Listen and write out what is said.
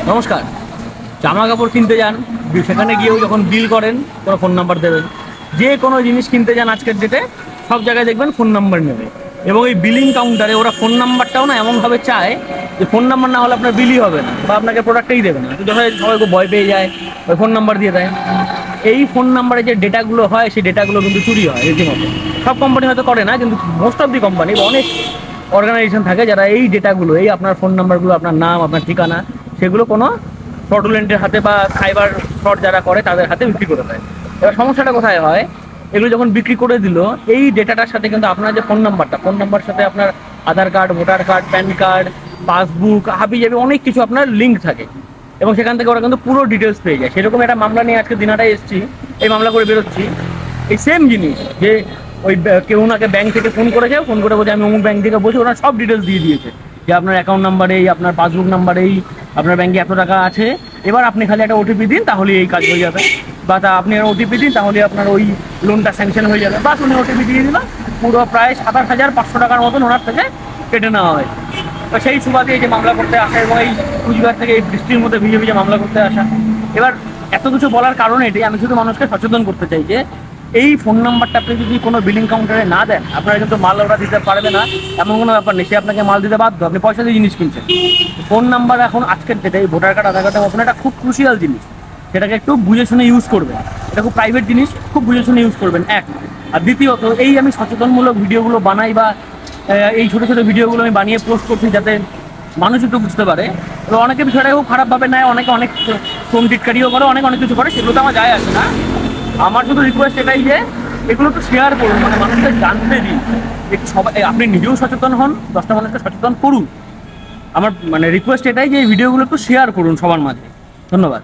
নমস্কার। জামা কাপড় কিনতে যান, সেখানে গিয়েও যখন বিল করেন কোনো ফোন নাম্বার দেবেন। যে কোনো জিনিস কিনতে যান আজকের ডেটে সব জায়গায় দেখবেন ফোন নাম্বার নেবে। এবং এই বিলিং কাউন্টারে ওরা ফোন নাম্বারটাও না এমনভাবে চায় যে ফোন নাম্বার না হলে আপনার বিলই হবে না বা আপনাকে প্রোডাক্টই দেবে না। তো যখন সবাইকে ভয় পেয়ে যায় ওই ফোন নাম্বার দিয়ে দেয়। এই ফোন নাম্বারে যে ডেটাগুলো হয় সেই ডেটাগুলো কিন্তু চুরি হয় রীতিমতো। সব কোম্পানি হয়তো করে না, কিন্তু মোস্ট অফ দি কোম্পানি অনেক অর্গানাইজেশন থাকে যারা এই ডেটাগুলো, এই আপনার ফোন নাম্বারগুলো, আপনার নাম, আপনার ঠিকানা, সেগুলো কোনো ফ্রডুলেন্টের হাতে বা সাইবার ফ্রড যারা করে তাদের হাতে বিক্রি করে দেয়। এবার সমস্যাটা কোথায় হয়, এগুলো যখন বিক্রি করে দিল এই ডেটাটার সাথে কিন্তু আপনার যে ফোন নাম্বারের সাথে আপনার Aadhaar card, voter card, PAN card, passbook, হাবি জাবি অনেক কিছু আপনার লিঙ্ক থাকে এবং সেখান থেকে ওরা কিন্তু পুরো ডিটেলস পেয়ে যায়। সেরকম একটা মামলা নিয়ে আজকে দিনাটায় এসেছি, এই মামলা করে বেরোচ্ছি। এই সেম জিনিস যে ওই কেউ ওনাকে ব্যাংক থেকে ফোন করেছে, ফোন করে বলছে আমি অমুক ব্যাংক থেকে বলছি, ওরা সব ডিটেলস দিয়ে দিয়েছে যে আপনার অ্যাকাউন্ট নাম্বার এই, আপনার পাসবুক নাম্বার এই, আপনার ব্যাংকে এত টাকা আছে, এবার আপনি খালি একটা ওটিপি দিন তাহলে এই কাজ হয়ে যাবে, বা আপনি ওটিপি দিন তাহলে আপনার ওই লোনটা স্যাংশন হয়ে যাবে। বাস উনি ওটিপি দিয়ে দিল, পুরো প্রায় 27,500 টাকার মতন ওনার থেকে কেটে নেওয়া হয়। তো সেই সুবাদে এই যে মামলা করতে আসা এবং এই কুচবিহার থেকে এই বৃষ্টির মধ্যে ভিজে ভিজে মামলা করতে আসা। এবার এত কিছু বলার কারণ এটাই, আমি শুধু মানুষকে সচেতন করতে চাই যে এই ফোন নাম্বারটা আপনি যদি কোনো বিলিং কাউন্টারে না দেন আপনারা কিন্তু মাল ওরা দিতে পারবে না, এমন কোনো ব্যাপার নেই। সে আপনাকে মাল দিতে বাধ্য, আপনি পয়সা দিয়ে জিনিস কিনছেন। ফোন নাম্বার এখন আজকের ডেটে ভোটার কার্ড, আধার কার্ডের মতন একটা খুব ক্রুশিয়াল জিনিস, সেটাকে একটু বুঝে শুনে ইউজ করবেন। এটা খুব প্রাইভেট জিনিস, খুব বুঝে শুনে ইউজ করবেন এক। আর দ্বিতীয়ত, এই আমি সচেতনমূলক ভিডিওগুলো বানাই বা এই ছোটো ছোটো ভিডিওগুলো আমি বানিয়ে পোস্ট করছি যাতে মানুষ একটু বুঝতে পারে। তো অনেকে বিষয়টা খুব খারাপভাবে নেয়, অনেকে অনেক ফোন টিটকারিও করে, অনেক কিছু করে, সেগুলো তো আমার যায় আসে না। আমার শুধু রিকোয়েস্ট এটাই যে এগুলো একটু শেয়ার করুন, মানে মানুষদের জানতে দিন। সবাই, আপনি নিজেও সচেতন হন, 10টা মানুষকে সচেতন করুন। আমার মানে রিকোয়েস্ট এটাই যে এই ভিডিওগুলো একটু শেয়ার করুন সবার মাঝে। ধন্যবাদ।